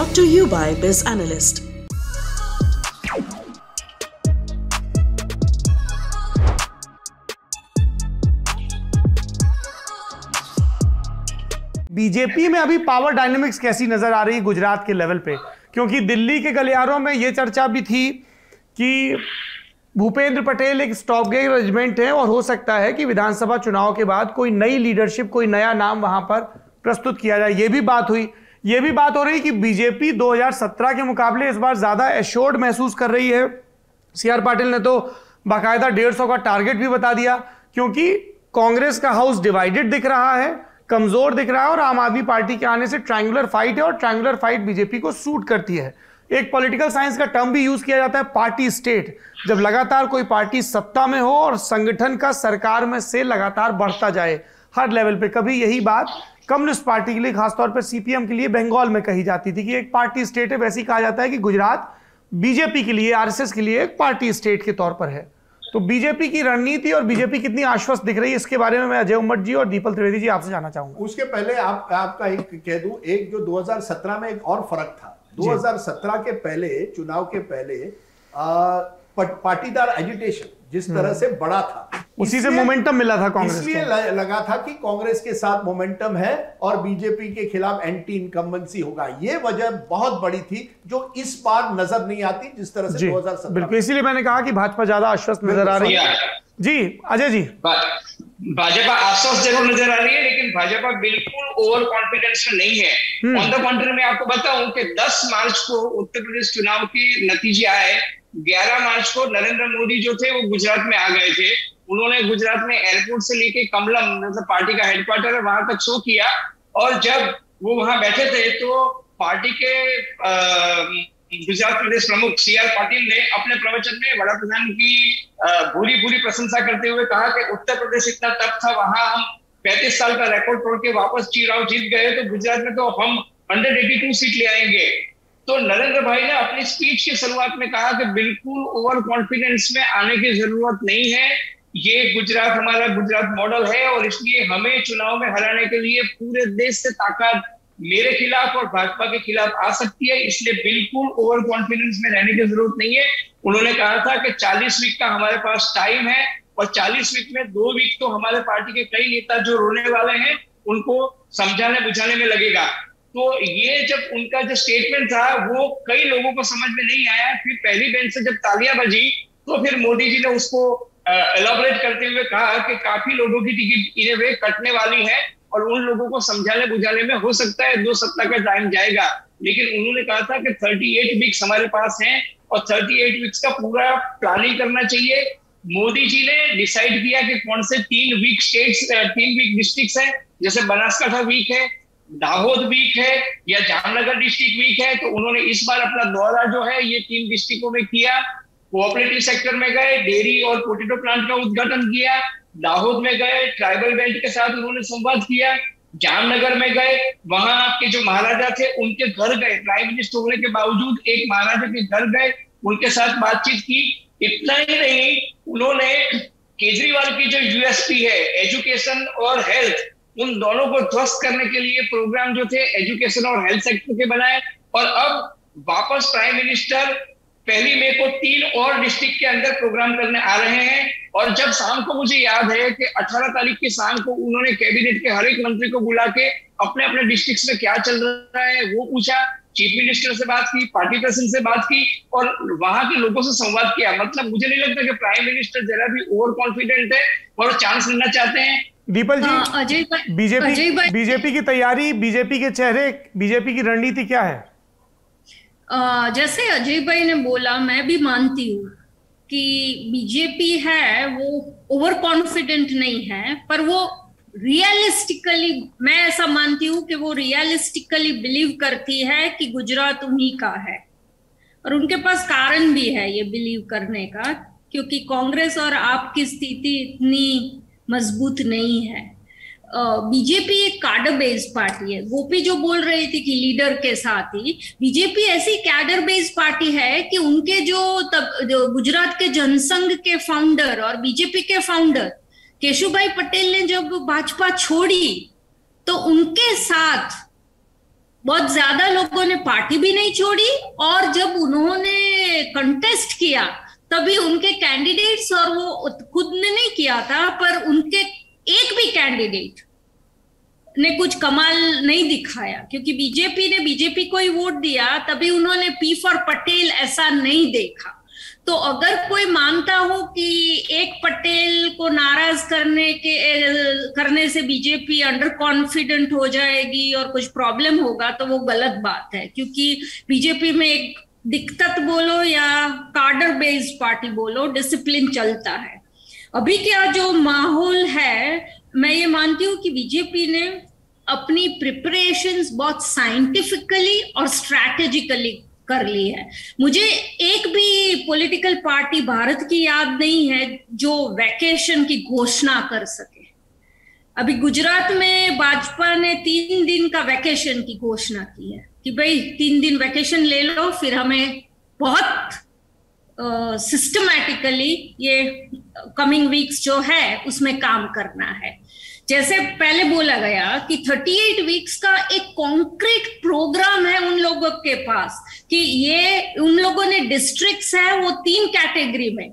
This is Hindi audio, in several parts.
Brought to you by Biz Analyst. BJP में अभी पावर डायनेमिक्स कैसी नजर आ रही है गुजरात के लेवल पे? क्योंकि दिल्ली के गलियारों में यह चर्चा भी थी कि भूपेंद्र पटेल एक स्टॉप गेट रेजिमेंट है और हो सकता है कि विधानसभा चुनाव के बाद कोई नई लीडरशिप, कोई नया नाम वहां पर प्रस्तुत किया जाए। यह भी बात हुई। यह भी बात हो रही कि बीजेपी 2017 के मुकाबले इस बार ज्यादा एश्योर्ड महसूस कर रही है। सीआर पाटिल ने तो बाकायदा 150 का टारगेट भी बता दिया, क्योंकि कांग्रेस का हाउस डिवाइडेड दिख रहा है, कमजोर दिख रहा है, और आम आदमी पार्टी के आने से ट्रायंगुलर फाइट है, और ट्रायंगुलर फाइट बीजेपी को सूट करती है। एक पॉलिटिकल साइंस का टर्म भी यूज किया जाता है, पार्टी स्टेट। जब लगातार कोई पार्टी सत्ता में हो और संगठन का सरकार में से लगातार बढ़ता जाए हर लेवल पे। कभी यही बात कम्युनिस्ट पार्टी के लिए, खासतौर पर सीपीएम के लिए बंगाल में कही जाती थी कि एक पार्टी स्टेट है। वैसे ही कहा जाता है कि गुजरात बीजेपी के लिए, आरएसएस के लिए एक पार्टी स्टेट के तौर पर है। तो बीजेपी की रणनीति और बीजेपी कितनी आश्वस्त दिख रही है, इसके बारे में मैं अजय उम्मट जी और दीपल त्रिवेदी जी आपसे जानना चाहूंगा। उसके पहले आपका एक कह दूं, एक जो 2017 में एक और फर्क था। 2017 के पहले, चुनाव के पहले पाटीदार एजिटेशन जिस तरह से बड़ा था, उसी से मोमेंटम मिला था कांग्रेस को। इसलिए लगा था कि कांग्रेस के साथ मोमेंटम है और बीजेपी के खिलाफ एंटी इनकम्बेंसी होगा। ये वजह बहुत बड़ी थी जो इस बार नजर नहीं आती जिस तरह से 2017। बिल्कुल, इसीलिए मैंने कहा कि भाजपा ज्यादा आश्वस्त नजर आ रही है। जी अजय जी, भाजपा आश्वस्त जरूर नजर आ रही है, लेकिन भाजपा बिल्कुल ओवर कॉन्फिडेंस में नहीं है। ऑन द कॉन्ट्री मैं आपको बताऊं कि 10 मार्च को उत्तर प्रदेश चुनाव के नतीजे आए। 11 मार्च को नरेंद्र मोदी जो थे वो गुजरात में आ गए थे। उन्होंने गुजरात में एयरपोर्ट से लेके कमलम, मतलब पार्टी का हेडक्वार्टर है, वहां तक शो किया। और जब वो वहां बैठे थे तो पार्टी के गुजरात प्रदेश प्रमुख सीआर पाटिल ने अपने प्रवचन में वड़ा प्रधान की भूरी भूरी प्रशंसा करते हुए कहा कि उत्तर प्रदेश इतना टफ था, वहां हम 35 साल का रिकॉर्ड तोड़ के वापस चुनाव जीत गए, तो गुजरात में तो हम 182 सीट ले आएंगे। तो नरेंद्र भाई ने अपनी स्पीच की शुरुआत में कहा कि बिल्कुल ओवर कॉन्फिडेंस में आने की जरूरत नहीं है, ये गुजरात हमारा गुजरात मॉडल है और इसलिए हमें चुनाव में हराने के लिए पूरे देश से ताकत मेरे खिलाफ और भाजपा के खिलाफ आ सकती है, इसलिए बिल्कुल ओवर कॉन्फिडेंस में रहने की जरूरत नहीं है। उन्होंने कहा था कि 40 वीक का हमारे पास टाइम है और 40 वीक में 2 वीक तो हमारे पार्टी के कई नेता जो रोने वाले हैं उनको समझाने बुझाने में लगेगा। तो ये जब उनका जो स्टेटमेंट था वो कई लोगों को समझ में नहीं आया। फिर पहली बेंच से जब तालियां बजी तो फिर मोदी जी ने उसको एलॉबरेट करते हुए कहा कि काफी लोगों की टिकट इन वे कटने वाली है और उन लोगों को समझाने बुझाने में हो सकता है 2 सप्ताह का टाइम जाएगा। लेकिन उन्होंने कहा था कि 38 वीक्स हमारे पास हैं और 38 वीक्स का पूरा प्लानिंग करना चाहिए। मोदी जी ने डिसाइड किया कि कौन से 3 वीक स्टेट्स, 3 वीक डिस्ट्रिक्ट्स हैं, जैसे बनासकांठा वीक है, दाहोद वीक है या जामनगर डिस्ट्रिक्ट वीक है। तो उन्होंने इस बार अपना दौरा जो है ये 3 डिस्ट्रिक्टों में किया। कोऑपरेटिव सेक्टर में गए, डेयरी और पोटैटो प्लांट का उद्घाटन किया। दाहोद में गए, ट्राइबल बेल्ट के साथ उन्होंने संवाद किया। जामनगर में गए, वहां के जो महाराजा थे उनके घर गए, प्राइम मिनिस्टर होने के बावजूद एक महाराजा के घर गए, उनके साथ बातचीत की। इतना ही नहीं, उन्होंने केजरीवाल की जो यूएसपी है, एजुकेशन और हेल्थ, उन दोनों को ध्वस्त करने के लिए प्रोग्राम जो थे एजुकेशन और हेल्थ सेक्टर के बनाए। और अब वापस प्राइम मिनिस्टर 1 मई को 3 और डिस्ट्रिक्ट के अंदर प्रोग्राम करने आ रहे हैं। और जब शाम को मुझे याद है कि 18 तारीख की शाम को उन्होंने कैबिनेट के हर एक मंत्री को बुला के अपने अपने डिस्ट्रिक्ट में क्या चल रहा है वो पूछा, चीफ मिनिस्टर से बात की, पार्टी प्रेसिडेंट से बात की और वहां के लोगों से संवाद किया। मतलब मुझे नहीं लगता कि प्राइम मिनिस्टर जरा भी ओवर कॉन्फिडेंट है और चांस लेना चाहते हैं। दीपल जी, बीजेपी की तैयारी, बीजेपी के चेहरे, बीजेपी की रणनीति क्या है? जैसे अजय भाई ने बोला, मैं भी मानती हूँ कि बीजेपी है वो ओवर कॉन्फिडेंट नहीं है, पर वो रियलिस्टिकली, मैं ऐसा मानती हूँ कि वो रियलिस्टिकली बिलीव करती है कि गुजरात उन्हीं का है। और उनके पास कारण भी है ये बिलीव करने का, क्योंकि कांग्रेस और आप की स्थिति इतनी मजबूत नहीं है। बीजेपी एक कैडर बेस्ड पार्टी है। गोपी जो बोल रही थी कि लीडर के साथ ही, बीजेपी ऐसी कैडर बेस्ड पार्टी है कि उनके जो गुजरात के जनसंघ के फाउंडर और बीजेपी के फाउंडर केशुभाई पटेल ने जब भाजपा छोड़ी तो उनके साथ बहुत ज्यादा लोगों ने पार्टी भी नहीं छोड़ी, और जब उन्होंने कंटेस्ट किया तभी उनके कैंडिडेट्स, और वो खुद ने नहीं किया था, पर उनके एक भी कैंडिडेट ने कुछ कमाल नहीं दिखाया, क्योंकि बीजेपी को ही वोट दिया, तभी उन्होंने पी फॉर पटेल ऐसा नहीं देखा। तो अगर कोई मानता हो कि एक पटेल को नाराज करने से बीजेपी अंडर कॉन्फिडेंट हो जाएगी और कुछ प्रॉब्लम होगा, तो वो गलत बात है, क्योंकि बीजेपी में एक दिक्कत बोलो या कार्डर बेस्ड पार्टी बोलो, डिसिप्लिन चलता है। अभी क्या जो माहौल है, मैं ये मानती हूँ कि बीजेपी ने अपनी प्रिपरेशंस बहुत साइंटिफिकली और स्ट्रैटेजिकली कर ली है। मुझे एक भी पॉलिटिकल पार्टी भारत की याद नहीं है जो वैकेशन की घोषणा कर सके। अभी गुजरात में भाजपा ने 3 दिन का वैकेशन की घोषणा की है कि भाई 3 दिन वैकेशन ले लो, फिर हमें बहुत सिस्टमैटिकली ये कमिंग वीक्स जो है उसमें काम करना है। जैसे पहले बोला गया कि 38 वीक्स का एक कॉन्क्रीट प्रोग्राम है उन लोगों के पास, कि ये उन लोगों ने डिस्ट्रिक्ट्स है वो 3 कैटेगरी में,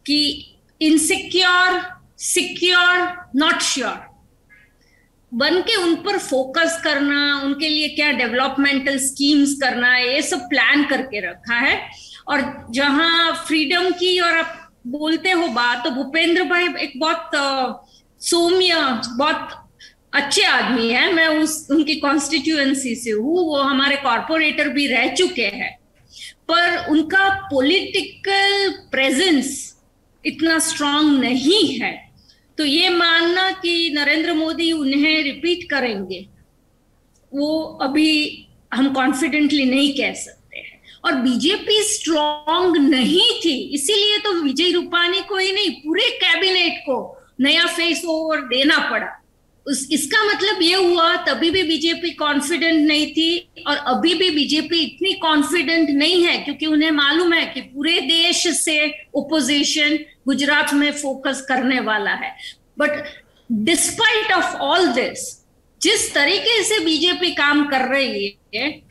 कि इनसिक्योर, सिक्योर, नॉट श्योर बन के उन पर फोकस करना, उनके लिए क्या डेवलपमेंटल स्कीम्स करना, ये सब प्लान करके रखा है। और जहां फ्रीडम की और आप बोलते हो बात, तो भूपेंद्र भाई एक बहुत सौम्य, बहुत अच्छे आदमी है। मैं उनकी कॉन्स्टिट्यूएंसी से हूँ, वो हमारे कॉर्पोरेटर भी रह चुके हैं, पर उनका पॉलिटिकल प्रेजेंस इतना स्ट्रांग नहीं है। तो ये मानना कि नरेंद्र मोदी उन्हें रिपीट करेंगे, वो अभी हम कॉन्फिडेंटली नहीं कह सकते हैं। और बीजेपी स्ट्रांग नहीं थी, इसीलिए तो विजय रूपानी को ही नहीं, पूरे कैबिनेट को नया फेस ओवर देना पड़ा। इसका मतलब ये हुआ तभी भी बीजेपी कॉन्फिडेंट नहीं थी, और अभी भी बीजेपी इतनी कॉन्फिडेंट नहीं है, क्योंकि उन्हें मालूम है कि पूरे देश से ओपोजिशन गुजरात में फोकस करने वाला है। But despite of all this, जिस तरीके से बीजेपी काम कर रही है,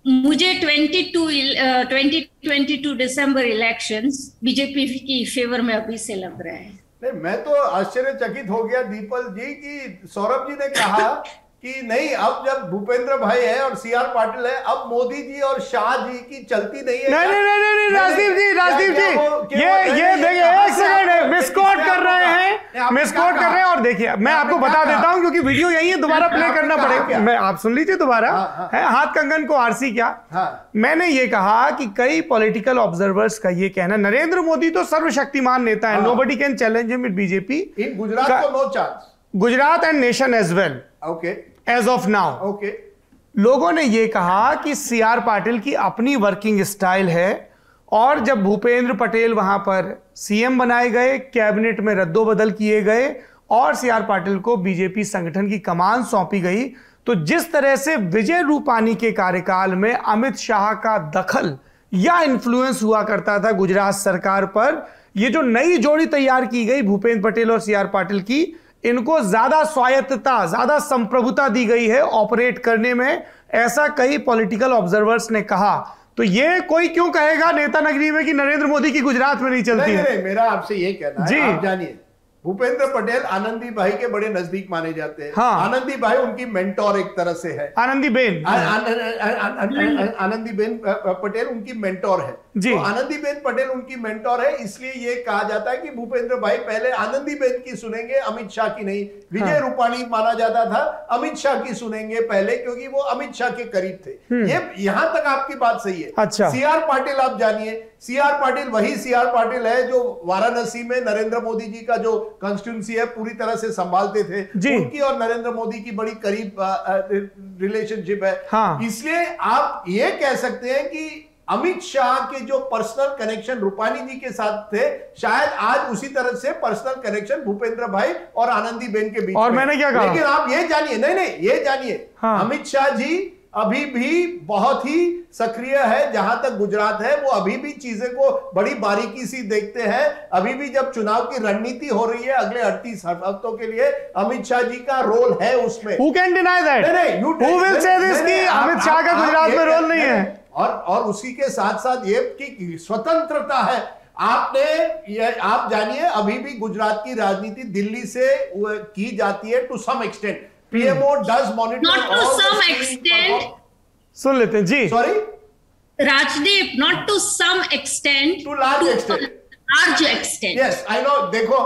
मुझे 2022 दिसंबर इलेक्शंस बीजेपी की फेवर में अभी से लग रहे हैं। नहीं, मैं तो आश्चर्यचकित हो गया दीपल जी कि सौरभ जी ने कहा कि नहीं, अब जब भूपेंद्र भाई है और सीआर पाटिल है, अब मोदी जी और शाह जी की चलती नहीं है। नहीं, राजदीप जी ये देखिए, एक सेकंड मिसकोट कर रहे हैं, और देखिए मैं आपको बता देता हूं, क्योंकि वीडियो यही है, दोबारा प्ले करना पड़ेगा। मैं आप सुन लीजिए दोबारा। हाथ कंगन को आरसी क्या, मैंने ये कहा कि कई पॉलिटिकल ऑब्जर्वर्स का ये कहना, नरेंद्र मोदी तो सर्वशक्तिमान नेता है, nobody can challenge him with BJP in Gujarat, no chance, Gujarat and nation as well, okay, as of now. Okay, लोगों ने यह कहा कि सीआर पाटिल की अपनी वर्किंग स्टाइल है, और जब भूपेंद्र पटेल वहां पर सीएम बनाए गए, कैबिनेट में रद्दोबदल किए गए और सीआर पाटिल को बीजेपी संगठन की कमान सौंपी गई, तो जिस तरह से विजय रूपानी के कार्यकाल में अमित शाह का दखल या इन्फ्लुएंस हुआ करता था गुजरात सरकार पर, ये जो नई जोड़ी तैयार की गई भूपेंद्र पटेल और सीआर पाटिल की, इनको ज्यादा स्वायत्तता, ज्यादा संप्रभुता दी गई है ऑपरेट करने में, ऐसा कई पॉलिटिकल ऑब्जर्वर्स ने कहा। तो ये कोई क्यों कहेगा नेता नगरी में कि नरेंद्र मोदी की गुजरात में नहीं चलती है? नहीं, मेरा आपसे ये कहना है, आप जानिए, भूपेंद्र पटेल आनंदी भाई के बड़े नजदीक माने जाते हैं। हाँ। आनंदी भाई उनकी मेंटोर एक तरह से है। आनंदीबेन पटेल उनकी मेंटोर है जी। तो आनंदीबेन पटेल उनकी मेंटोर है, इसलिए ये कहा जाता है कि भूपेंद्र भाई पहले आनंदीबेन की सुनेंगे, अमित शाह की नहीं। विजय रूपाणी माना जाता था, अमित शाह की सुनेंगे पहले, क्योंकि वो अमित शाह के करीब थे। ये यहां तक आपकी बात सही है। अच्छा। सीआर पाटिल आप जानिए, सीआर पाटिल वही सीआर पाटिल है जो वाराणसी में नरेंद्र मोदी जी का जो कॉन्स्टिट्यूंसी है पूरी तरह से संभालते थे। उनकी और नरेंद्र मोदी की बड़ी करीब रिलेशनशिप है। हाँ। इसलिए आप ये कह सकते हैं कि अमित शाह के जो पर्सनल कनेक्शन रूपानी जी के साथ थे, शायद आज उसी तरह से पर्सनल कनेक्शन भूपेंद्र भाई और आनंदीबेन के बीच। और मैंने क्या कहा? लेकिन आप ये जानिए, नहीं ये जानिए, हाँ। अमित शाह जी अभी भी बहुत ही सक्रिय है। जहां तक गुजरात है, वो अभी भी चीजें को बड़ी बारीकी से देखते हैं। अभी भी जब चुनाव की रणनीति हो रही है अगले 38 हफ्तों के लिए, अमित शाह जी का रोल है उसमें। Who can deny that? Who will say this कि अमित शाह का गुजरात में रोल नहीं है? और उसी के साथ साथ ये कि स्वतंत्रता है। आप जानिए, अभी भी गुजरात की राजनीति दिल्ली से की जाती है to some extent. PMO does monitor Not to some extent. सुन लेते हैं जी। Sorry Rajdeep, not to some extent. To large extent. Large extent. Yes I know. देखो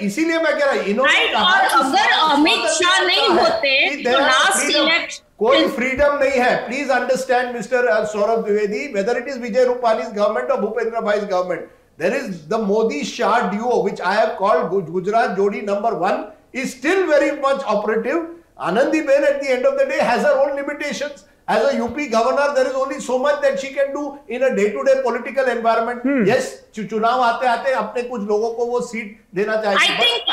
इसीलिए मैं कह रहा हूं, इन्होंने कहा और अगर अमित शाह नहीं होते तो लास्ट इलेक्शन कोई फ्रीडम नहीं है। Please understand mister Saurabh Dwivedi, whether it is Vijay Rupani's government और भूपेंद्र भाई's government, there is the Modi Shah duo, which I have called Gujarat Jodi number 1, is still very much operative. Anandiben at the end of the day has her own limitations. As a UP governor, there is only so much that she can do in a day-to-day political environment. Yes, चुनाव आते अपने कुछ लोगों को वो सीट देना चाहिए। I think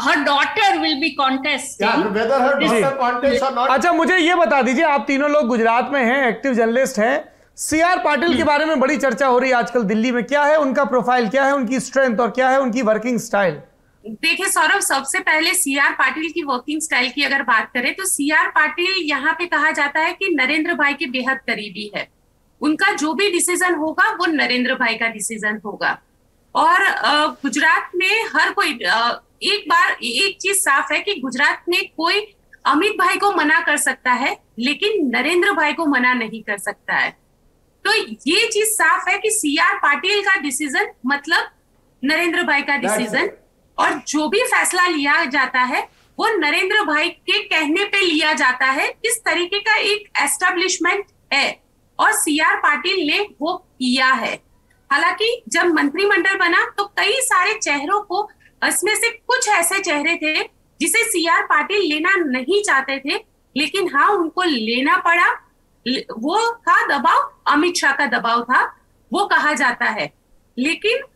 her daughter will be contesting. Yeah, whether her daughter contests or not. अच्छा, मुझे ये बता दीजिए, आप तीनों लोग गुजरात में हैं, एक्टिव जर्नलिस्ट हैं। सीआर पाटिल के बारे में बड़ी चर्चा हो रही है आजकल दिल्ली में। क्या है उनका प्रोफाइल, क्या है उनकी स्ट्रेंथ और क्या है उनकी वर्किंग स्टाइल? देखिए सौरभ, सबसे पहले सीआर पाटिल की वर्किंग स्टाइल की अगर बात करें तो सीआर पाटिल यहाँ पे कहा जाता है कि नरेंद्र भाई के बेहद करीबी है। उनका जो भी डिसीजन होगा वो नरेंद्र भाई का डिसीजन होगा। और गुजरात में हर कोई एक चीज साफ है कि गुजरात में कोई अमित भाई को मना कर सकता है लेकिन नरेंद्र भाई को मना नहीं कर सकता है। तो ये चीज साफ है कि सीआर पाटिल का डिसीजन मतलब नरेंद्र भाई का डिसीजन, और जो भी फैसला लिया जाता है वो नरेंद्र भाई के कहने पे लिया जाता है। इस तरीके का एक एस्टेब्लिशमेंट है और सीआर पाटिल ने वो किया है। हालांकि जब मंत्रिमंडल बना तो कई सारे चेहरों को, इसमें से कुछ ऐसे चेहरे थे जिसे सीआर पाटिल लेना नहीं चाहते थे, लेकिन हाँ उनको लेना पड़ा। वो था दबाव, अमित शाह का दबाव था, वो कहा जाता है। लेकिन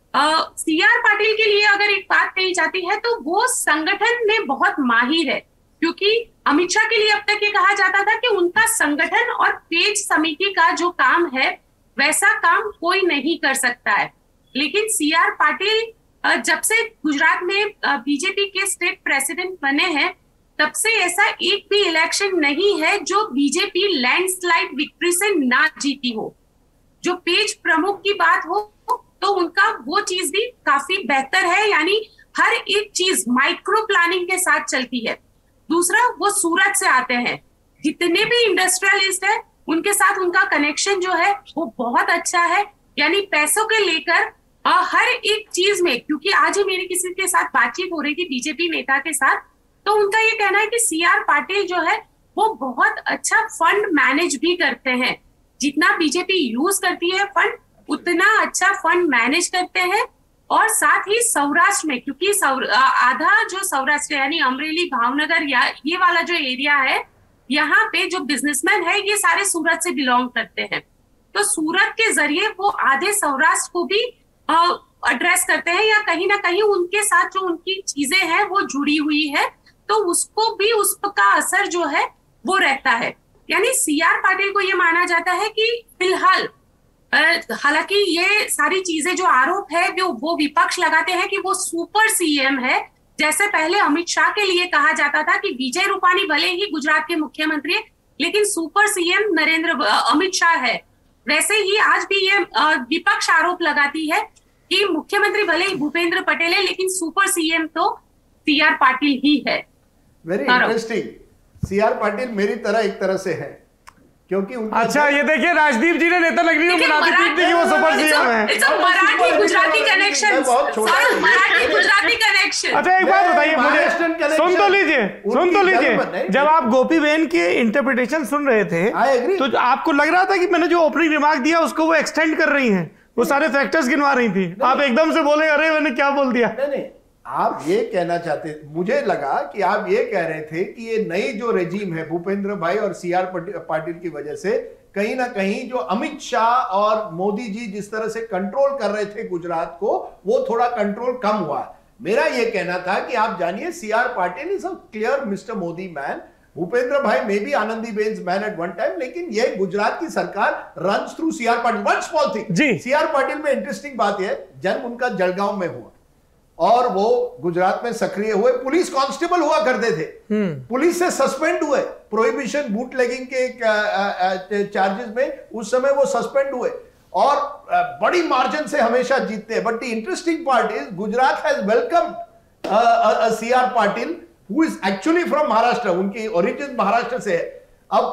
सीआर पाटिल के लिए अगर एक बात कही जाती है तो वो संगठन में बहुत माहिर है, क्योंकि अमित शाह के लिए अब तक ये कहा जाता था कि उनका संगठन और पेज समिति का जो काम है वैसा काम कोई नहीं कर सकता है। लेकिन सीआर पाटिल जब से गुजरात में बीजेपी के स्टेट प्रेसिडेंट बने हैं तब से ऐसा एक भी इलेक्शन नहीं है जो बीजेपी लैंडस्लाइड विक्ट्री से ना जीती हो। जो पेज प्रमुख की बात हो तो उनका वो चीज भी काफी बेहतर है, यानी हर एक चीज माइक्रो प्लानिंग के साथ चलती है। दूसरा, वो सूरत से आते हैं, जितने भी इंडस्ट्रियलिस्ट है उनके साथ उनका कनेक्शन जो है वो बहुत अच्छा है। यानी पैसों के लेकर हर एक चीज में, क्योंकि आज ही मेरी किसी के साथ बातचीत हो रही थी बीजेपी नेता के साथ, तो उनका ये कहना है कि सीआर पाटिल जो है वो बहुत अच्छा फंड मैनेज भी करते हैं। जितना बीजेपी यूज करती है फंड उतना अच्छा फंड मैनेज करते हैं। और साथ ही सौराष्ट्र में, क्योंकि आधा जो सौराष्ट्र यानी अमरेली, भावनगर या ये वाला जो एरिया है, यहाँ पे जो बिजनेसमैन है ये सारे सूरत से बिलोंग करते हैं। तो सूरत के जरिए वो आधे सौराष्ट्र को भी एड्रेस करते हैं, या कहीं ना कहीं उनके साथ जो उनकी चीजें हैं वो जुड़ी हुई है, तो उसको भी उसका असर जो है वो रहता है। यानी सीआर पाटिल को ये माना जाता है कि फिलहाल, हालांकि ये सारी चीजें जो आरोप है वो विपक्ष लगाते हैं कि वो सुपर सीएम है। जैसे पहले अमित शाह के लिए कहा जाता था कि विजय रूपानी भले ही गुजरात के मुख्यमंत्री है लेकिन सुपर सीएम अमित शाह है, वैसे ही आज भी ये विपक्ष आरोप लगाती है कि मुख्यमंत्री भले ही भूपेंद्र पटेल है लेकिन सुपर सीएम तो सीआर पाटिल ही है। Very interesting. सीआर पाटिल मेरी तरह एक तरह से है, क्योंकि अच्छा ये देखिए, राजदीप जी ने नेता नगरी में बनाती थी कि वो सुपर सीएम है। Marathi Gujarati connection, Marathi Gujarati connection. अच्छा एक बात बताइए मुझे, सुन तो लीजिए, जब आप गोपी बहन के इंटरप्रिटेशन सुन रहे थे तो आपको लग रहा था कि मैंने जो ओपनिंग रिमार्क दिया उसको वो एक्सटेंड कर रही हैं, वो सारे फैक्टर्स गिनवा रही थी, आप एकदम से बोले अरे मैंने क्या बोल दिया? नहीं, आप ये कहना चाहते, मुझे लगा कि आप ये कह रहे थे कि ये नई जो रेजिम है भूपेंद्र भाई और सीआर पाटिल की वजह से कहीं ना कहीं जो अमित शाह और मोदी जी जिस तरह से कंट्रोल कर रहे थे गुजरात को, वो थोड़ा कंट्रोल कम हुआ। मेरा ये कहना था कि आप जानिए CR Patil is a clear mister Modi man. Bhupendra भाई में भी Anandiben man eight one time, लेकिन ये गुजरात की सरकार runs through CR Patil. One small thing, CR Patil में इंटरेस्टिंग बात है, जन्म उनका जलगांव में हुआ और वो गुजरात में सक्रिय हुए, पुलिस कांस्टेबल हुआ करते थे, पुलिस से सस्पेंड हुए प्रोहिबिशन बूटलेगिंग के चार्जेस में, उस समय वो सस्पेंड हुए और बड़ी मार्जिन से हमेशा जीतते हैं। But the interesting part is Gujarat has welcome CR Patil who is actually from Maharashtra, उनकी ओरिजिन महाराष्ट्र से है। अब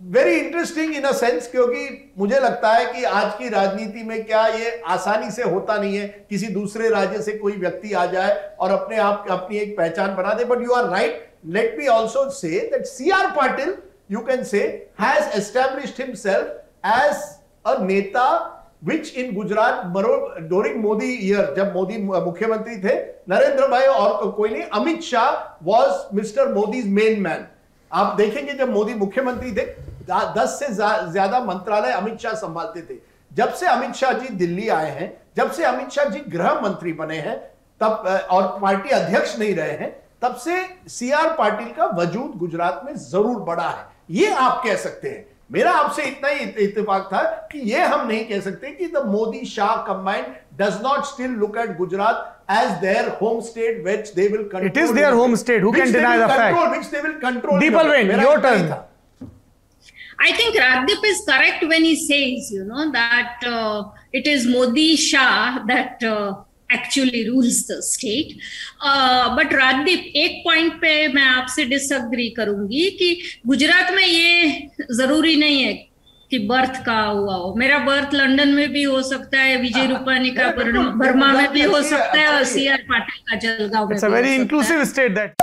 very interesting in a sense, क्योंकि मुझे लगता है कि आज की राजनीति में क्या ये आसानी से होता नहीं है किसी दूसरे राज्य से कोई व्यक्ति आ जाए और अपने आप अपनी एक पहचान बना दे। But you are right, let me also say that CR Patil, you can say, has established himself as a neta which in Gujarat during Modi year, जब मोदी मुख्यमंत्री थे, नरेंद्र भाई और कोई नहीं, Amit Shah was Mr. Modi's main man. आप देखेंगे जब मोदी मुख्यमंत्री थे 10 से ज्यादा मंत्रालय अमित शाह संभालते थे। जब से अमित शाह जी दिल्ली आए हैं, जब से अमित शाह जी गृह मंत्री बने हैं तब और पार्टी अध्यक्ष नहीं रहे हैं, तब से सीआर पाटिल का वजूद गुजरात में जरूर बढ़ा है, ये आप कह सकते हैं। मेरा आपसे इतना ही इत्तेफाक था कि ये हम नहीं कह सकते कि the Modi Shah combined does not still look at Gujarat as their home state which they will control. It is their home state, who can deny the fact, which they will control. दीपलवेन, your turn. I think Radip is correct when he says, that it is Modi Shah that actually rules the state. But Radip, एक पॉइंट पे मैं आपसे डिसएग्री करूंगी कि गुजरात में ये जरूरी नहीं है कि बर्थ कहाँ हुआ हो। मेरा बर्थ लंदन में भी हो सकता है, विजय रूपानी का बर्मा में भी हो सकता है और सीआर पाटिल का जलगांव में। It's a very inclusive state that